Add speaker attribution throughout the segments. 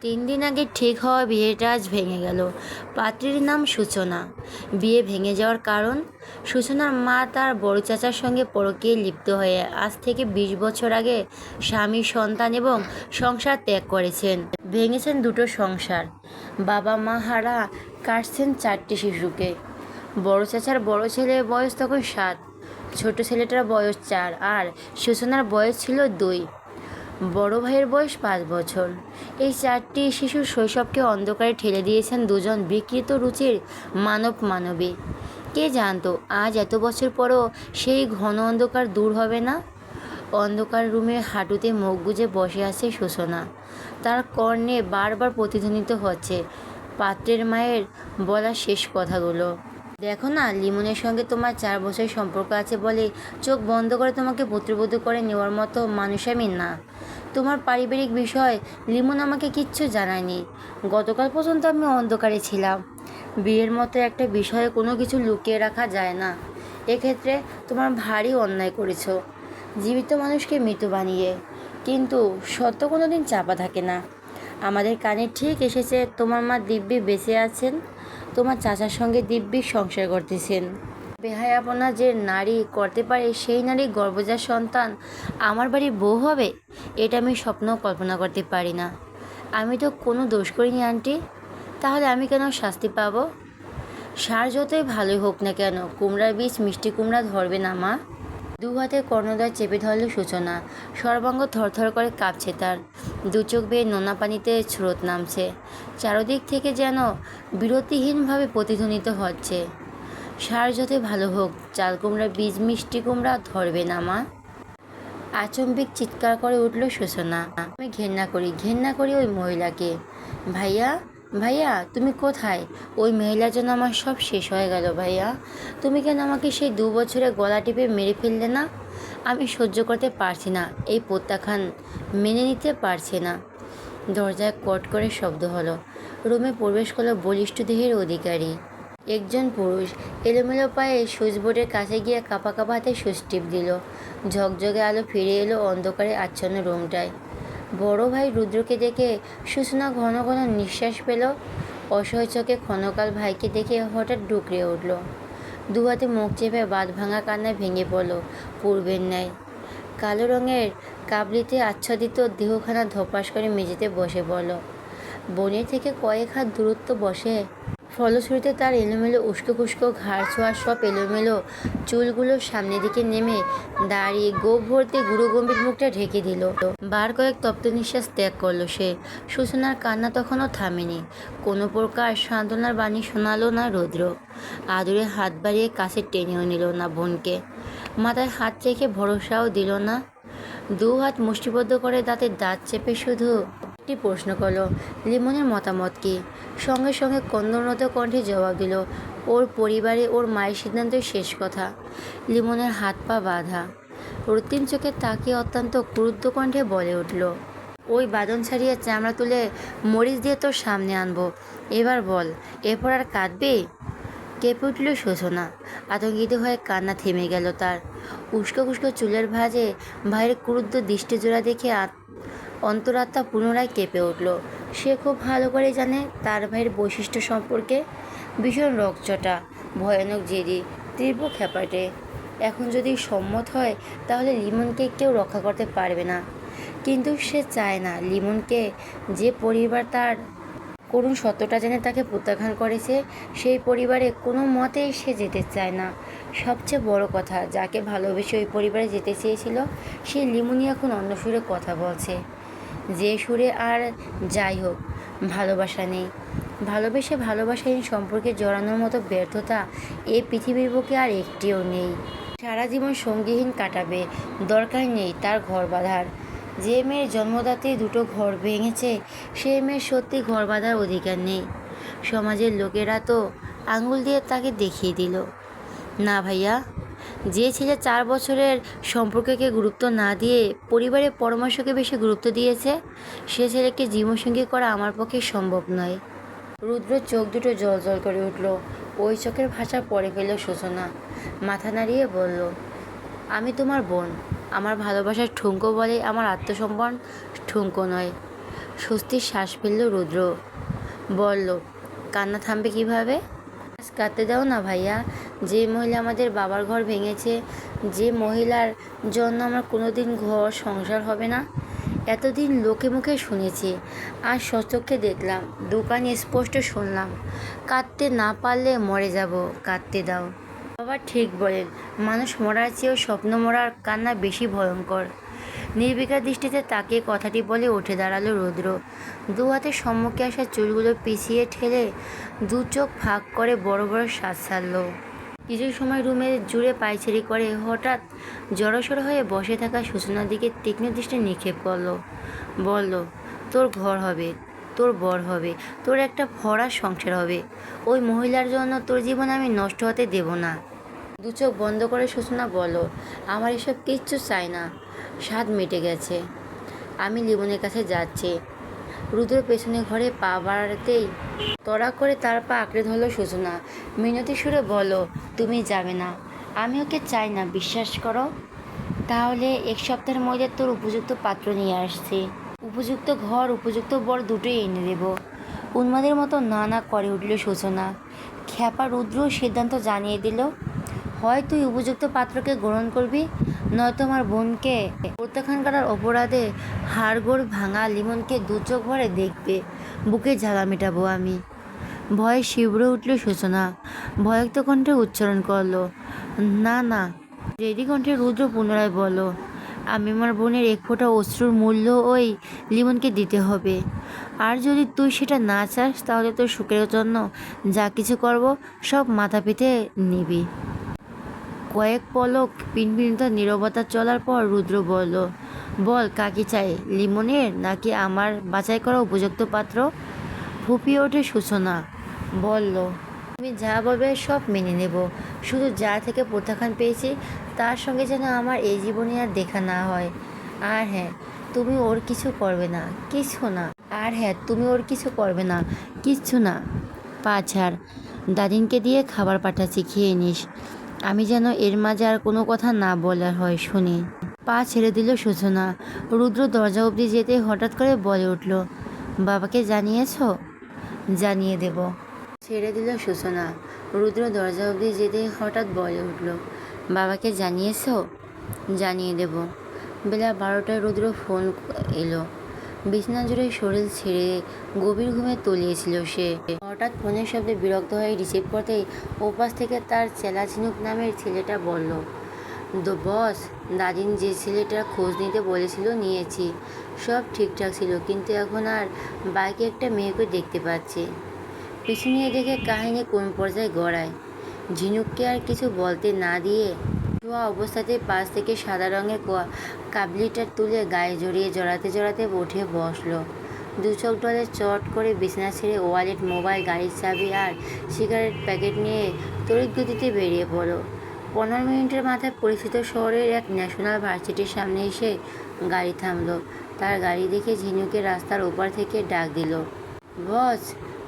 Speaker 1: 3 দিন আগে ঠিক হওয়া বিয়েটা আজ ভেঙে গেল। পাত্রীর নাম সূচনা। বিয়ে ভেঙে যাওয়ার কারণ, সূচনার মা তার বড় চাচার সঙ্গে পরকীয়ায় লিপ্ত হয়ে আজ থেকে 20 বছর আগে স্বামী, সন্তান এবং সংসার ত্যাগ করেছেন। ভেঙেছেন দুটো সংসার, বাবা মা হারা কাটছেন 4টি শিশুকে। বড় চাচার বড় ছেলের বয়স তখন 7, ছোট ছেলেটার বয়স 4 আর সূচনার বয়স ছিল 2। বড় ভাইয়ের বয়স 5 বছর। এই 4টি শিশুর শৈশবকে অন্ধকারে ঠেলে দিয়েছেন দুজন বিকৃত রুচির মানবী। কে জানতো আজ এত বছর পরও সেই ঘন অন্ধকার দূর হবে না। অন্ধকার রুমের হাঁটুতে মুখ গুজে বসে আছে সূচনা। তার কর্ণে বারবার প্রতিধ্বনিত হচ্ছে পাত্রের মায়ের বলা শেষ কথাগুলো। দেখো না, লিমনের সঙ্গে তোমার 4 বছরের সম্পর্ক আছে বলে চোখ বন্ধ করে তোমাকে পুত্রবধূ করে নেওয়ার মতো মানুষ আমি না। তোমার পারিবারিক বিষয় লিমন আমাকে কিচ্ছু জানায়নি। গতকাল পর্যন্ত আমি অন্ধকারে ছিলাম। বিয়ের মতো একটা বিষয়ে কোনো কিছু লুকিয়ে রাখা যায় না। এক্ষেত্রে তোমার ভারী অন্যায় করেছো, জীবিত মানুষকে মৃত বানিয়ে। কিন্তু সত্য কোনো দিন চাপা থাকে না। আমাদের কানে ঠিক এসেছে তোমার মা দিব্যি বেঁচে আছেন, তোমার চাচার সঙ্গে দিব্যি সংসার করতেছেন। বেহায়াপনা যে নারী করতে পারে সেই নারী গর্ভজাত সন্তান আমার বাড়ির বউ হবে, এটা আমি স্বপ্ন কল্পনা করতে পারি না। আমি তো কোনো দোষ করিনি আন্টি, তাহলে আমি কেন শাস্তি পাবো? সার যতই ভালোই হোক না কেন, কুমড়ার বীজ মিষ্টি কুমড়া ধরবে না মা। 2 হাতে কর্ণদ্বয় চেপে ধরল সূচনা। সর্বাঙ্গ থরথর করে কাঁপছে তার। 2 চোখ বেয়ে নোনা পানিতে স্রোত নামছে। চারদিক থেকে যেন বিরতিহীনভাবে প্রতিধ্বনিত হচ্ছে, সার যতই ভালো হোক, চাল কুমড়ার বীজ মিষ্টি কুমড়া ধরবে না মা। আচম্বিক চিৎকার করে উঠল সূচনা। আমি ঘেন্না করি ওই মহিলাকে। ভাইয়া, ভাইয়া তুমি কোথায়? ওই মহিলার জন্য আমার সব শেষ হয়ে গেল ভাইয়া। তুমি কেন আমাকে সেই 2 বছরে গলা টিপে মেরে ফেললে না? আমি সহ্য করতে পারছি না, এই প্রত্যাখ্যান মেনে নিতে পারছি না। দরজায় কট করে শব্দ হলো। রুমে প্রবেশ করলো বলিষ্ঠ দেহের অধিকারী একজন পুরুষ। এলোমেলো পায়ে সুইচবোর্ডের কাছে গিয়ে কাঁপা কাঁপা হাতে সুইচ টিপ দিল। ঝকঝকে আলো ফিরে এলো অন্ধকারে আচ্ছন্ন রুমটায়। বড় ভাই রুদ্রকে দেখে সূচনা ঘন ঘন নিঃশ্বাস পেল। অসহায় চোখে ক্ষণকাল ভাইকে দেখে হঠাৎ ডুকরে উঠল। 2 হাতে মুখ চেপে বাঁধ ভাঙা কান্নায় ভেঙে পড়ল পূর্বের ন্যায়। কালো রঙের কাবলিতে আচ্ছাদিত দেহখানা ধপাস করে মেঝেতে বসে পড়ল। বনের থেকে কয়েক হাত দূরত্ব বসে। ফলশ্রুতিতে তার এলোমেলো উস্কো খুস্কো ঘাড় ছোঁয়া সব এলোমেলো চুলগুলো সামনের দিকে নেমে দাঁড়িয়ে গোপ ভর্তি গুঁড়ো গম্ভীর মুখটা ঢেকে দিল। বার কয়েক তপ্ত নিঃশ্বাস ত্যাগ করলো সে। সূচনার কান্না তখনও থামেনি। কোনো প্রকার সান্ত্বনার বাণী শোনালো না রুদ্র। আদুরে হাত বাড়িয়ে কাছে টেনেও নিল না বোনকে। মাথায় হাত রেখে ভরসাও দিল না। 2 হাত মুষ্টিবদ্ধ করে দাঁতে দাঁত চেপে শুধু একটি প্রশ্ন করল, লিমনের মতামত কী? সঙ্গে সঙ্গে ক্রন্দনরত কণ্ঠে জবাব দিল, ওর পরিবারে ওর মায়ের সিদ্ধান্তই শেষ কথা। লিমনের হাত পা বাঁধা। রক্তিম চোখে তাকিয়ে অত্যন্ত ক্রুদ্ধ কণ্ঠে বলে উঠল, ওই বাঁধন ছাড়িয়ে চামড়া তুলে মরিচ দিয়ে তোর সামনে আনবো। এবার বল, এরপর আর কাঁদবে? কেঁপে উঠল সূচনা। আতঙ্কিত হয়ে কান্না থেমে গেল তার। উস্কো খুস্কো চুলের ভাঁজে ভাইয়ের ক্রুদ্ধ দৃষ্টিজোড়া দেখে অন্তরাত্মা পুনরায় কেঁপে উঠল। সে খুব ভালো করে জানে তার ভাইয়ের বৈশিষ্ট্য সম্পর্কে। ভীষণ রকচটা, ভয়ানক জেদি, তীব্র খ্যাপাটে। এখন যদি সম্মত হয় তাহলে লিমনকে কেউ রক্ষা করতে পারবে না। কিন্তু সে চায় না লিমনকে, যে পরিবার তার করুণ সত্যটা জেনে তাকে প্রত্যাখ্যান করেছে, সেই পরিবারে কোনো মতেই সে যেতে চায় না। সবচেয়ে বড় কথা, যাকে ভালোবেসে ওই পরিবারে যেতে চেয়েছিল, সেই লিমনই এখন অন্য সুরে কথা বলছে। যে সুরে আর যাই হোক ভালোবাসা নেই। ভালোবেসে ভালোবাসাহীন সম্পর্কে জড়ানোর মতো ব্যর্থতা এই পৃথিবীর বুকে আর একটিও নেই। সারা জীবন সঙ্গীহীন কাটাবে, দরকার নেই তার ঘর বাঁধার। যে মেয়ের জন্মদাত্রী 2টো ঘর ভেঙেছে, সেই মেয়ের সত্যি ঘর বাঁধার অধিকার নেই। সমাজের লোকেরা তো আঙুল দিয়ে তাকে দেখিয়ে দিল। না ভাইয়া, যে ছেলে 4 বছরের সম্পর্ককে গুরুত্ব না দিয়ে পরিবারের পরামর্শকে বেশি গুরুত্ব দিয়েছে, সে ছেলেকে জীবনসঙ্গী করা আমার পক্ষে সম্ভব নয়। রুদ্র চোখ দুটো জল জল করে উঠল। ওই চোখের ভাষা পড়ে ফেলল সূচনা। মাথা নাড়িয়ে বলল, আমি তোমার বোন। আমার ভালোবাসার ঠুনকো বলে আমার আত্মসম্মান ঠুনকো নয়। স্বস্তির শ্বাস ফেলল রুদ্র। বলল, কান্না থামবে কিভাবে? আজ কাঁদতে দাও না ভাইয়া। যে মহিলা আমাদের বাবার ঘর ভেঙেছে, যে মহিলার জন্য আমার কোনোদিন ঘর সংসার হবে না, এতদিন লোকে মুখে শুনেছি, আজ সচক্ষে দেখলাম, দোকানে স্পষ্ট শুনলাম। কাঁদতে না পারলে মরে যাব, কাঁদতে দাও। বাবা ঠিক বলেন, মানুষ মরার চেয়েও স্বপ্ন মরার কান্না বেশি ভয়ঙ্কর। নির্বিকার দৃষ্টিতে তাকে কথাটি বলে উঠে দাঁড়ালো রুদ্র। দু হাতে সম্মুখে আসা চুলগুলো পিছিয়ে ঠেলে দু চোখ ফাঁক করে বড় বড় শ্বাস ছাড়ল। কিছু সময় রুমে জুড়ে পায়চারি করে হঠাৎ জড়সড় হয়ে বসে থাকা সূচনার দিকে তীক্ষ্ণ দৃষ্টি নিক্ষেপ করলো। বলল, তোর ঘর হবে, তোর বর হবে, তোর একটা ভরা সংসার হবে। ওই মহিলার জন্য তোর জীবন আমি নষ্ট হতে দেব না। দু চোখ বন্ধ করে সূচনা বলল, আমার এসব কিচ্ছু চাই না, স্বাদ মিটে গেছে, আমি লিমনের কাছে যাচ্ছি। রুদ্র পেছনে ঘরে পা বাড়াতেই তড়া করে তার পা আঁকড়ে ধরল সূচনা। মিনতি সুরে বলল, তুমি যাবে না, আমি ওকে চাই না, বিশ্বাস করো। তাহলে এক সপ্তাহের মধ্যে তোর উপযুক্ত পাত্র নিয়ে আসছি, উপযুক্ত ঘর, উপযুক্ত বর দুটোই এনে দেব। উন্মাদের মতো না না করে উঠল সূচনা। খ্যাপা রুদ্র সিদ্ধান্ত জানিয়ে দিল, হয় তুই উপযুক্ত পাত্রকে গ্রহণ করবি, নয়তো আমার বোনকে প্রত্যাখ্যান করার অপরাধে হাড়গোড় ভাঙা লিমনকে দু চোখ ভরে দেখবে, বুকে জ্বালা মেটাবো আমি। ভয়ে শিবড়ে উঠল সূচনা, ভয়ক্ত কণ্ঠে উচ্চারণ করলো, না না। রেডি কণ্ঠে রুদ্র পুনরায় বলল, আমি আমার বোনের এক ফোঁটা অশ্রুর মূল্য ওই লিমনকে দিতে হবে। আর যদি তুই সেটা না চাস, তাহলে তোর সুখের জন্য যা কিছু করব সব মাথা পেতে নিবি। কয়েক পলক পিনপিনতা নীরবতা চলার পর রুদ্র বলল, বল কাকে চাই, লিমনের নাকি আমার বাছাই করা উপযুক্ত পাত্র? ফুপিয়ে ওঠে সূচনা। বলল, তুমি যা বলবে সব মেনে নেব, শুধু যা থেকে প্রত্যাখ্যান পেয়েছি তার সঙ্গে যেন আমার এই জীবনে আর দেখা না হয়। আর হ্যাঁ, তুমি ওর কিছু করবে না, কিছু না। আর হ্যাঁ, তুমি ওর কিছু করবে না, কিচ্ছু না। পা ছাড়, দাদিনকে দিয়ে খাবার পাঠাচ্ছি, খেয়ে নিস। আমি যেন এর মাঝে আর কোনো কথা না বলার হয় শুনি। পা ছেড়ে দিল সূচনা। রুদ্র দরজা অবধি যেতে হঠাৎ করে বলে উঠল, বাবাকে জানিয়েছ? জানিয়ে দেব। ছেড়ে দিল সূচনা। রুদ্র দরজা অবধি যেতে হঠাৎ বলে উঠল, বাবাকে জানিয়েছ? জানিয়ে দেব। বেলা 12টায় রুদ্র ফোন এলো। বিছানা জুড়ে শরীর ছেড়ে গভীর ঘুমে তলিয়েছিল সে। হঠাৎ ফোনের শব্দে বিরক্ত হয়ে রিসিভ করতেই ওপাশ থেকে তার চেলা ঝিনুক নামের ছেলেটা বলল, বস, দাদিন যে ছেলেটার খোঁজ নিতে বলেছিল নিয়েছি, সব ঠিকঠাক ছিল, কিন্তু এখন আর বাইকে একটা মেয়েকে দেখতে পাচ্ছি। পিছু নিয়ে দেখে কাহিনী কোন পর্যায়ে গড়ায়। ঝিনুককে আর কিছু বলতে না দিয়ে শোয়া অবস্থাতেই পাশ থেকে সাদা রঙের কাবলিটা তুলে গায়ে জড়িয়ে জড়াতে জড়াতে উঠে বসলো। দু চোখ ডলে চট করে বিছানা ছেড়ে ওয়ালেট, মোবাইল, গাড়ির চাবি আর সিগারেট প্যাকেট নিয়ে তড়িৎ গতিতে বেরিয়ে পড়ো। 15 মিনিটের মাথায় পরিচিত শহরের এক ন্যাশনাল ভার্সিটির সামনে এসে গাড়ি থামলো। তার গাড়ি দেখে ঝিনুকে রাস্তার ওপার থেকে ডাক দিল, বস।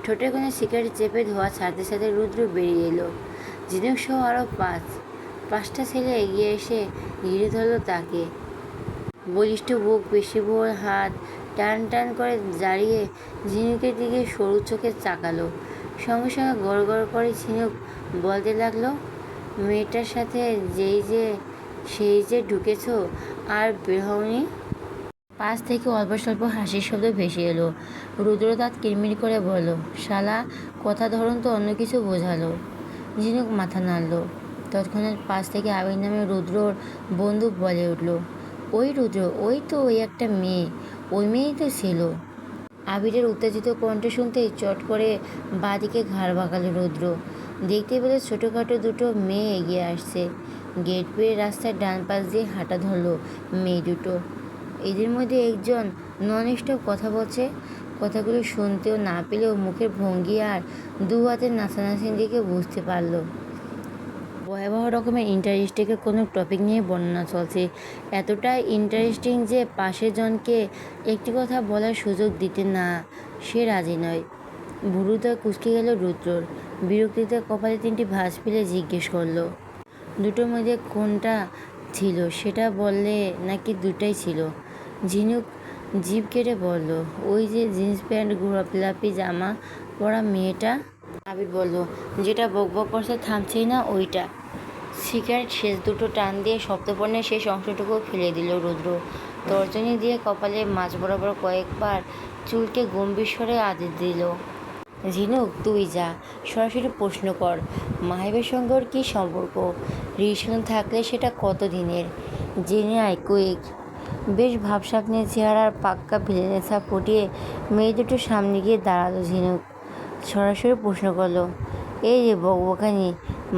Speaker 1: ঠোঁটে কোণে সিগারেট চেপে ধোয়া ছাড়তে ছাড়তে রুদ্র বেরিয়ে এলো। ঝিনুক সহ আরও পাঁচটা ছেলে এগিয়ে এসে ঘিরে ধরল তাকে। বলিষ্ঠ বুক, পেশিভর হাত টান টান করে দাঁড়িয়ে ঝিনুকের দিকে সরু চোখে তাকালো। সঙ্গে সঙ্গে গড় গড় করে ঝিনুক বলতে লাগলো, মেয়েটার সাথে সেই যে ঢুকেছ আর বের হওনি। পাশ থেকে অল্প স্বল্প হাসির শব্দ ভেসে এলো। রুদ্র দাঁত কিরমির করে বলল, শালা, কথা ধরন তো অন্য কিছু বোঝালো। ঝিনুক মাথা নাড়ল। তৎক্ষণাৎ পাশ থেকে আবির নামে রুদ্রর বন্ধু বলে উঠল, ওই রুদ্র, ওই তো ওই একটা মেয়ে, ওই মেয়েই তো ছিল। আবিরের উত্তেজিত কণ্ঠ শুনতেই চট করে বাঁদিকে ঘাড় বাঁকালো রুদ্র। দেখতে পেলে ছোটোখাটো দুটো মেয়ে এগিয়ে আসছে। গেট পেয়ে রাস্তার ডান পাশ দিয়ে হাঁটা ধরলো মেয়ে দুটো। এদের মধ্যে একজন নন স্টপ কথা বলছে। কথাগুলো শুনতেও না পেলেও মুখের ভঙ্গি আর দু হাতের নাচানাচির দিকে বুঝতে পারল ভয়াবহ রকমের ইন্টারেস্টিং কোনো টপিক নিয়ে বর্ণনা চলছে। এতটাই ইন্টারেস্টিং যে পাশের জনকে একটি কথা বলার সুযোগ দিতে না সে রাজি নয়। ভুরুটা কুঁচকে গেল রুদ্রর। বিরক্তিতে কপালে 3টি ভাঁজ ফেলে জিজ্ঞেস করলো, দুটোর মধ্যে কোনটা ছিল সেটা বললে নাকি দুটাই ছিল? ঝিনুক জিভ কেটে বলল, ওই যে জিন্স প্যান্ট গোলাপি জামা পরা মেয়েটা। আবির বলল, যেটা বকবক করছে থামছেই না ওইটা। সিগারেট শেষ দুটো টান দিয়ে সপ্তপর্ণের শেষ অংশটুকু ফেলে দিল রুদ্র। তর্জনী দিয়ে কপালে মাঝ বরাবর কয়েকবার চুলকে গম্ভীর স্বরে আদেশ দিল, ঝিনুক তুই যা, সরাসরি প্রশ্ন কর, মাহিবের সঙ্গে ওর কী সম্পর্ক? রিলেশন থাকলে সেটা কত দিনের? জেনে আয় কুইক। বেশ ভাবসাব নিয়ে চেহারার পাক্কা ভিলেনেসা ফুটিয়ে মেয়ে দুটো সামনে গিয়ে দাঁড়ালো ঝিনুক। সরাসরি প্রশ্ন করলো, এই যে বকবকানি,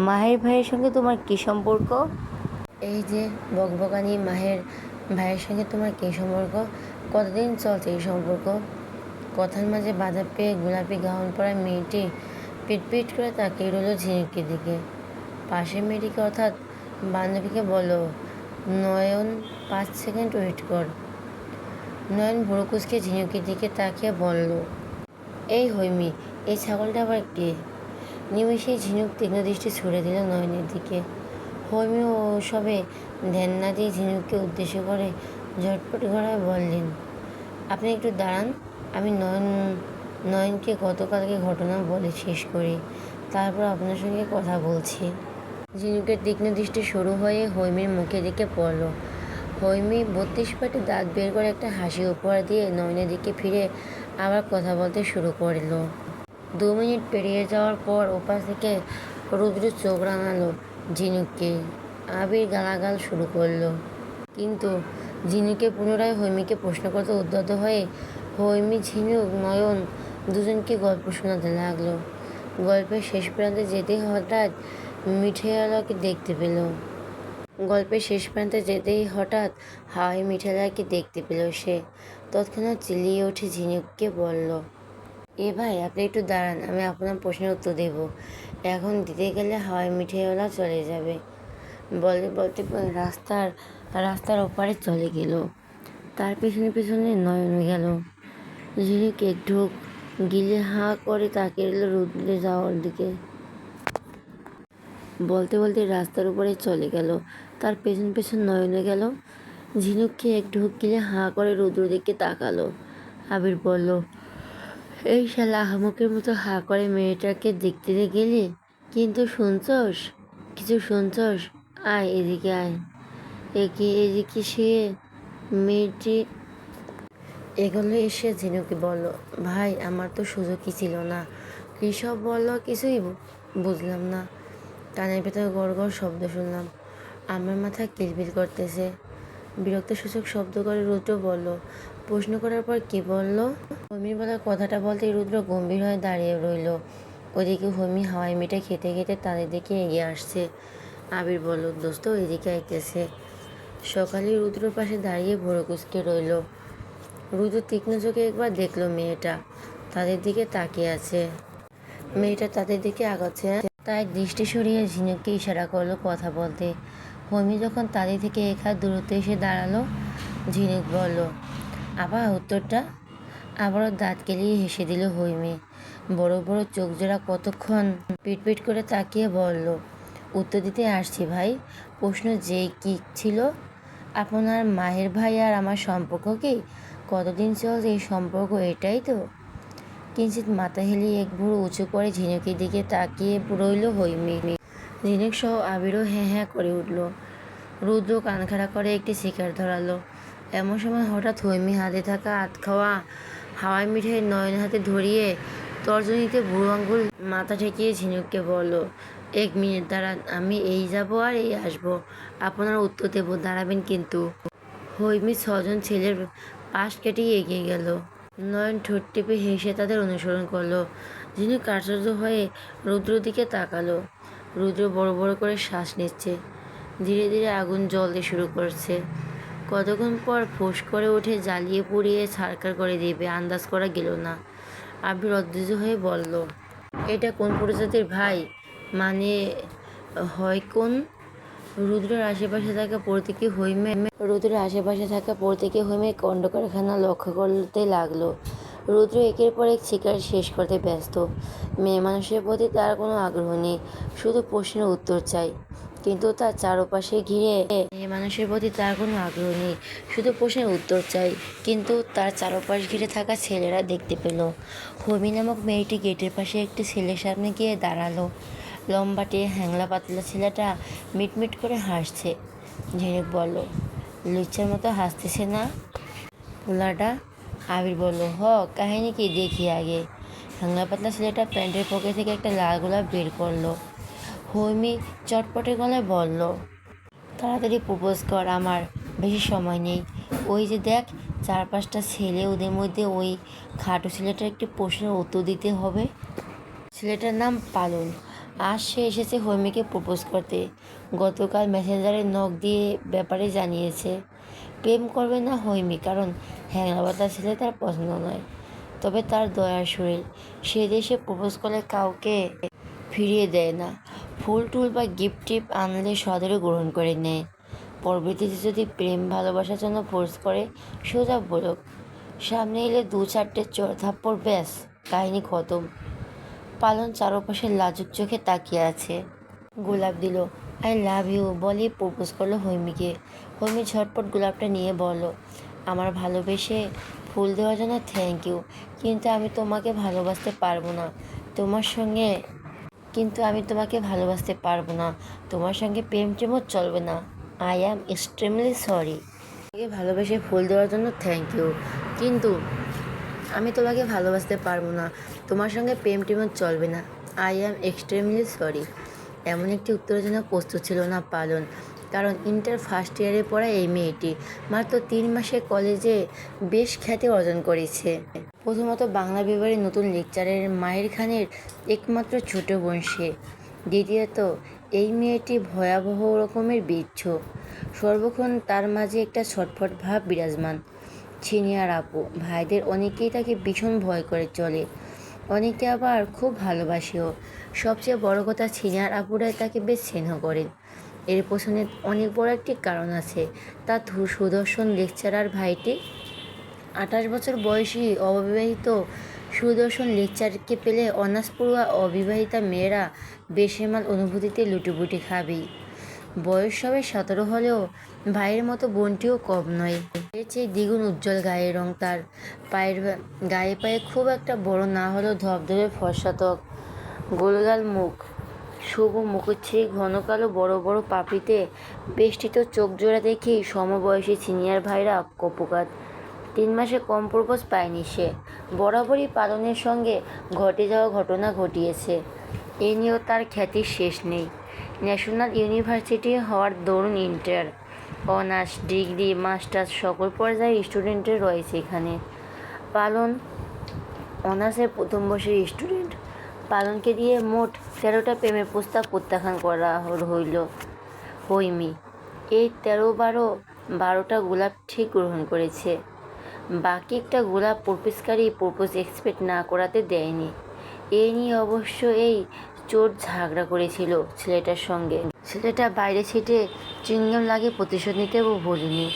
Speaker 1: মাহের ভাইয়ের সঙ্গে তোমার কী সম্পর্ক? এই যে বকবকানি, মাহের ভাইয়ের সঙ্গে তোমার কী সম্পর্ক? কতদিন চলছে এই সম্পর্ক? কথার মাঝে বাধা পেয়ে গোলাপি গাউন পরা মেয়েটি পিট করে তাকিয়ে রইল ঝিনুকের দিকে। পাশের মেয়েটিকে অর্থাৎ বান্ধবীকে বলল, নয়ন 5 সেকেন্ড ওয়েট কর। নয়ন ভুরু কুঁচকে ঝিনুকের দিকে তাকিয়ে বলল, এই হৈমি, এই ছাগলটা আবার কে? নিমেষেই ঝিনুক তীক্ষ্ণ দৃষ্টি ছুড়ে দিল নয়নের দিকে। হৈমি ও সবে ধ্যান না দিয়ে ঝিনুককে উদ্দেশ্য করে ঝটপট গলায় বললেন, আপনি একটু দাঁড়ান, আমি নয়নকে গতকালকে ঘটনা বলে শেষ করি, তারপর আপনার সঙ্গে কথা বলছি। ঝিনুকের তীক্ষ্ণ দৃষ্টি শুরু হয়ে হৈমির মুখের দিকে পড়ল। হৈমি 32 পাটি দাঁত বের করে একটা হাসি উপহার দিয়ে নয়নের দিকে ফিরে আবার কথা বলতে শুরু করল। 2 মিনিট পেরিয়ে যাওয়ার পর ওপাশ থেকে রুদ্র চোখ রাঙালো ঝিনুককে। আবির গালাগাল শুরু করলো, কিন্তু ঝিনুকে পুনরায় হৈমিকে প্রশ্ন করতে উদ্যত হয়ে হৈমি, ঝিনুক, নয়ন দুজনকে গল্প শোনাতে লাগলো। গল্পের শেষ প্রান্তে যেতেই হঠাৎ মিঠেলাকে দেখতে পেল। হাওয়াই মিঠেলাকে দেখতে পেল সে। তৎক্ষণাৎ চিল্লিয়ে উঠে ঝিনুককে বলল, এ ভাই, আপনি একটু দাঁড়ান, আমি আপনার প্রশ্নের উত্তর দেব। এখন দিতে গেলে হাওয়াই মিঠেলা চলে যাবে। বলতে বলতে রাস্তার ওপারে চলে গেল। তার পেছনে নয়ন গেল। ঝিনুক এক ঢোক গিলে হাঁ করে তাকিয়ে রইল রুদ্রে যাওয়ার দিকে। বলতে বলতে রাস্তার উপরে চলে গেল। তার পেছন নয়নে গেল। ঝিনুককে এক ঢোক গিলে হাঁ করে রুদ্র দিকে তাকালো। আবির বলল, এই শালা আহামকের মতো হাঁ করে মেয়েটাকে দেখতে গেলি, কিন্তু কিছু শুনছস? আয় এদিকে আয়। এদিকে সে মেয়েটি এগুলো এসে ঝিনুকে বলল, ভাই, আমার তো সুযোগই ছিল না। কী সব বললো কিছুই বুঝলাম না। কানের ভেতর গড় শব্দ শুনলাম, আমার মাথা কিলবিল করতেছে। বিরক্তসূচক শব্দ করে রুদ্র বলল, প্রশ্ন করার পর কি বলল? হৈমির বলার কথাটা বলতে রুদ্র গম্ভীর হয়ে দাঁড়িয়ে রইল। ওদিকে হৈমি হাওয়াই মিঠে খেতে খেতে তাদের দিকে এগিয়ে আসছে। আবির বলল, দোস্ত এদিকে আইতেছে। সকালে রুদ্রর পাশে দাঁড়িয়ে ভোর কুঁচকে রইল। রুদ্র তীক্ষ্ণ চোখে একবার দেখলো মেয়েটা তাদের দিকে তাকিয়ে আছে। মেয়েটা তাদের দিকে আগাচ্ছে, তাই দৃষ্টি সরিয়ে ঝিনুককে ইশারা করলো কথা বলতে। হৈমি যখন তাদের থেকে এক হাত দূরত্বে এসে দাঁড়ালো, ঝিনুক বলল, আবার উত্তরটা? আবারও দাঁত কেলিয়ে হেসে দিল হৈমি। বড় বড় চোখ জোড়া কতক্ষণ পিট করে তাকিয়ে বলল, উত্তর দিতে আসছি ভাই। প্রশ্ন যে কি ছিল? আপনার মাহের ভাই আর আমার সম্পর্ক কি? কতদিন চলছে এই সম্পর্ক, এটাই তো? কিঞ্চিত মাথা হেলিয়ে এক ভুরু উঁচু করে ঝিনুকের দিকে তাকিয়ে রইল হৈমি। ঝিনুক সহ আবিরও হ্যাঁ হ্যাঁ করে উঠল। রুদ্র কান খাড়া করে একটি সিগারেট ধরালো। এমন সময় হঠাৎ হৈমি হাতে থাকা খাওয়া হাওয়াই মিঠাই নয়ন হাতে ধরিয়ে তর্জনীতে বুড়ো আঙ্গুল মাথা ঠেকিয়ে ঝিনুককে বলল, 1 মিনিট দাঁড়ান, আমি এই যাব আর এই আসবো, আপনার উত্তর দেব, দাঁড়াবেন কিন্তু। হৈমি 6 জন ছেলের পাশ কেটেই এগিয়ে গেল। নয়ন ঠোঁট টিপে হেসে তাদের অনুসরণ করলো। ঝিনুক আশ্চর্য হয়ে রুদ্র দিকে তাকালো। রুদ্র বড় বড় করে শ্বাস নিচ্ছে। ধীরে ধীরে আগুন জ্বলতে শুরু করছে। কতক্ষণ পর ফোঁস করে উঠে জ্বালিয়ে পুড়িয়ে ছারখার করে দেবে আন্দাজ করা গেল না। আবির অধৈর্য হয়ে বলল, এটা কোন প্রজাতির ভাই? মানে হয় কোন? রুদ্রের আশেপাশে থাকা প্রত্যেকে হৈমে কণ্ড কারখানা লক্ষ্য করতে লাগলো। রুদ্র একের পর এক সিগারেট শেষ করতে ব্যস্ত। মেয়ে মানুষের প্রতি তার কোনো আগ্রহ নেই, শুধু প্রশ্নের উত্তর চাই। কিন্তু তার চারপাশে ঘিরে মেয়ে মানুষের প্রতি তার কোনো আগ্রহ নেই, শুধু প্রশ্নের উত্তর চাই। কিন্তু তার চারপাশ ঘিরে থাকা ছেলেরা দেখতে পেল হৈমি নামক মেয়েটি গেটের পাশে একটি ছেলের সামনে গিয়ে দাঁড়ালো। লম্বাটে হ্যাংলা পাতলা ছেলেটা মিটমিট করে হাসছে। ঝিনুক বলল, লুচ্চার মতো হাসতেছে না পোলাটা? আবির বলল, কাহিনী কি দেখি আগে। হ্যাংলা পাতলা ছেলেটা প্যান্টের পকেট থেকে একটা লাল গোলাপ বের করলো। হৈমি চটপটে গলায় বলল, তাড়াতাড়ি প্রপোজ কর, আমার বেশি সময় নেই। ওই যে দেখ চার-পাঁচটা ছেলে, ওদের মধ্যে ওই খাটো ছেলেটার একটি প্রশ্নের উত্তর দিতে হবে। ছেলেটার নাম পালন। আজ সে এসেছে হৈমিকে প্রপোজ করতে। গতকাল মেসেঞ্জারে নক দিয়ে ব্যাপারে জানিয়েছে প্রেম করবে না হৈমি, কারণ হ্যাংলাবাতা ছেলে তার পছন্দ নয়। তবে তার দয়ার শরীর, সে দেশে প্রপোজ করলে কাউকে ফিরিয়ে দেয় না। ফুল টুল বা গিফট টিপ আনলে সদরে গ্রহণ করে নেয়। পরবর্তীতে যদি প্রেম ভালোবাসার জন্য ফোর্স করে, সোজা বলুক, সামনে এলে 2-4টে থাপ্পড়, ব্যাস কাহিনী খতম। পালন চারপাশে লাজুক চোখে তাকিয়ে আছে। গোলাপ দিল, আই লাভ ইউ বলে প্রপোজ করলো হৈমিকে। হৈমি ঝটপট গোলাপটা নিয়ে বলল, আমার ভালোবেসে ফুল দেওয়ার জন্য থ্যাংক ইউ, কিন্তু আমি তোমাকে ভালোবাসতে পারবো না। তোমার সঙ্গে তোমার সঙ্গে প্রেম টেমও চলবে না। I am extremely sorry. তোমাকে ভালোবেসে ফুল দেওয়ার জন্য থ্যাংক ইউ, কিন্তু আমি তোমাকে ভালোবাসতে পারবো না। তোমার সঙ্গে প্রেম টেমও চলবে না। I am extremely sorry. এমন একটি উত্তরের জন্য প্রস্তুত ছিল না পালন, কারণ ইন্টার ফার্স্ট ইয়ারে পড়া এই মেয়েটি মাত্র 3 মাসে কলেজে বেশ খ্যাতি অর্জন করেছে। প্রথমত বাংলা বিভাগের নতুন লেকচারের মাহির খানের একমাত্র ছোট বোন সে। দ্বিতীয়ত এই মেয়েটি ভয়াবহ রকমের বিচ্ছ। সর্বক্ষণ তার মাঝে একটা ছটফট ভাব বিরাজমান। সিনিয়র আপু ভাইদের অনেকেই তাকে ভীষণ ভয় করে চলে, অনেকে আবার খুব ভালোবাসেও। সবচেয়ে বড় কথা, সিনিয়র আপুরাই তাকে বেশ স্নেহ করেন। এর পেছনে অনেক বড় একটি কারণ আছে। তার সুদর্শন লেকচারার ভাইটি 28 বছর বয়সী অবিবাহিত সুদর্শন লেকচারকে পেলে অনার্স পড়ুয়া অবিবাহিতা মেয়েরা বেসামাল অনুভূতিতে লুটোপুটি খাবেই। বয়স সবে 17 হলেও ভাইয়ের মতো বোনটিও কম নয়। এর চেয়ে দ্বিগুণ উজ্জ্বল গায়ের রং তার। গায়ে পায়ে খুব একটা বড় না হলেও ধবধবে ফর্সা ত্বক, গোলগাল মুখ, শুভ মুখচ্ছ্রি, ঘন কালো বড় বড় পাপড়িতে বেষ্টিত চোখ জোড়া দেখেই সমবয়সী সিনিয়র ভাইরা কপোকাত। 3 মাসে কম প্রপোজ পায়নি সে। বরাবরই পালনের সঙ্গে ঘটে যাওয়া ঘটনা ঘটিয়েছে। এ নিয়েও তার খ্যাতির শেষ নেই। ন্যাশনাল ইউনিভার্সিটি হওয়ার দরুন ইন্টার, অনার্স, ডিগ্রি, মাস্টার্স সকল পর্যায়ের স্টুডেন্টের রয়েছে এখানে। পালন অনার্সের প্রথম বর্ষের স্টুডেন্ট। পালনকে দিয়ে মোট 13টা প্রেমের প্রস্তাব প্রত্যাখ্যান করা হইল। হৈমি এই 13-12টা গোলাপ ঠিক গ্রহণ করেছে। বাকি একটা গোলাপ প্রপোজকারী প্রপোজ এক্সপেক্ট না করাতে দেয়নি। এ নিয়ে অবশ্য এই চোট ঝগড়া করেছিল ছেলেটার সঙ্গে। ছেলেটা বাইরে ছিটে চুইংগাম লাগিয়ে প্রতিশোধ নিতেও ভোলেনি।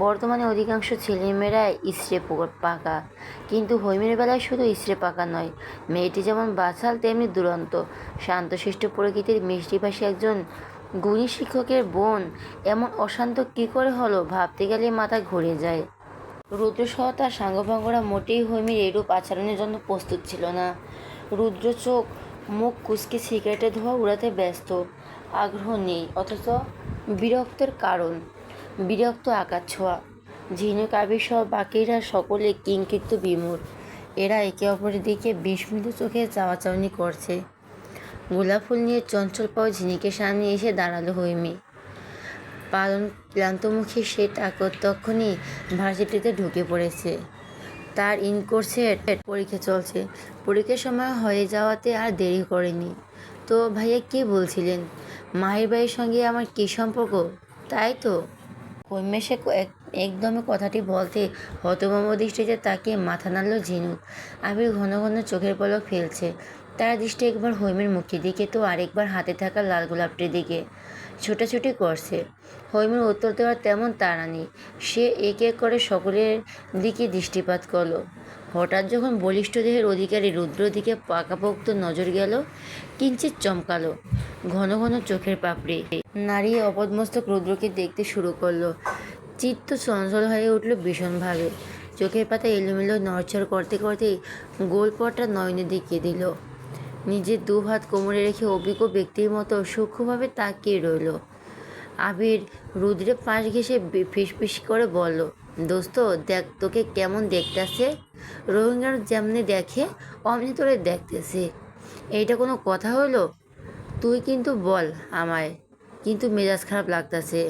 Speaker 1: বর্তমানে অধিকাংশ ছেলেমেয়েরা ইসরে পাকা, কিন্তু হৈমির বেলায় শুধু ইসরে পাকা নয়, মেয়েটি যেমন বাচাল তেমনি দুরন্ত। শান্তশিষ্ট প্রকৃতির মিষ্টিভাষী একজন গুণী শিক্ষকের বোন এমন অশান্ত কী করে হলো, ভাবতে গেলে মাথা ঘুরে যায়। রুদ্রসহ তার সাঙ্গপাঙ্গরা মোটেই হৈমির এরূপ আচরণের জন্য প্রস্তুত ছিল না। রুদ্র চোখ মুখ কুঁচকে সিগারেটের ধোঁয়া উড়াতে ব্যস্ত। আগ্রহ নেই, অথচ বিরক্তের কারণ। বিরক্ত আকাশ ছোঁয়া। ঝিনুক, আবির সহ বাকিরা সকলে কিংকৃত বিমূঢ়। এরা একে অপরের দিকে বিস্মিত চোখে চাওয়াচাওয়ি করছে। গোলাপ ফুল নিয়ে চঞ্চল পাও ঝিনুকের সামনে এসে দাঁড়ালো হৈমি। পালন ক্লান্তমুখী সে তক্ষুনি ভার্সিটিতে ঢুকে পড়েছে। তার ইনকোর্সের পরীক্ষা চলছে। পরীক্ষার সময় হয়ে যাওয়াতে আর দেরি করেনি। তো ভাইয়া কী বলছিলেন? মাহির ভাইয়ের সঙ্গে আমার কী সম্পর্ক, তাই তো? হৈমি সে একদমে কথাটি বলতে হতভম্ব দৃষ্টিতে তাকিয়ে মাথা নাড়ল ঝিনুক। আবির ঘন ঘন চোখের পলক ফেলছে। তার দৃষ্টি একবার হৈমির মুখের দিকে, তো আরেকবার হাতে থাকা লাল গোলাপটির দিকে। ছোটাছুটি করছে। হৈমির উত্তর দেওয়ার তেমন তাড়া নেই। সে এক এক করে সকলের দিকে দৃষ্টিপাত করলো। হঠাৎ যখন বলিষ্ঠ দেহের অধিকারী রুদ্র দিকে পাকাপোক্ত নজর গেল, কিঞ্চিত চমকালো। ঘন ঘন চোখের পাপড়ি নাড়িয়ে অপদমস্তক রুদ্রকে দেখতে শুরু করলো। চিত্ত চঞ্চল হয়ে উঠল ভীষণভাবে। চোখের পাতা এলোমেলো নড়চড় করতে করতেই গোলপটা নয়নের দিকে দিল। নিজের দু হাত কোমরে রেখে অভিজ্ঞ ব্যক্তির মতো সূক্ষ্মভাবে তাকিয়ে রইল। আবির রুদ্রের পাশ ঘেঁষে ফিসফিস করে বলল, দোস্ত দেখ তোকে কেমন দেখতেছে। রোহিঙ্গার যেমনি দেখে অমনি তোরে দেখতেছে। এইটা কোনো কথা হলো? তুই কিন্তু বল আমায়, কিন্তু মেজাজ খারাপ লাগতেছে।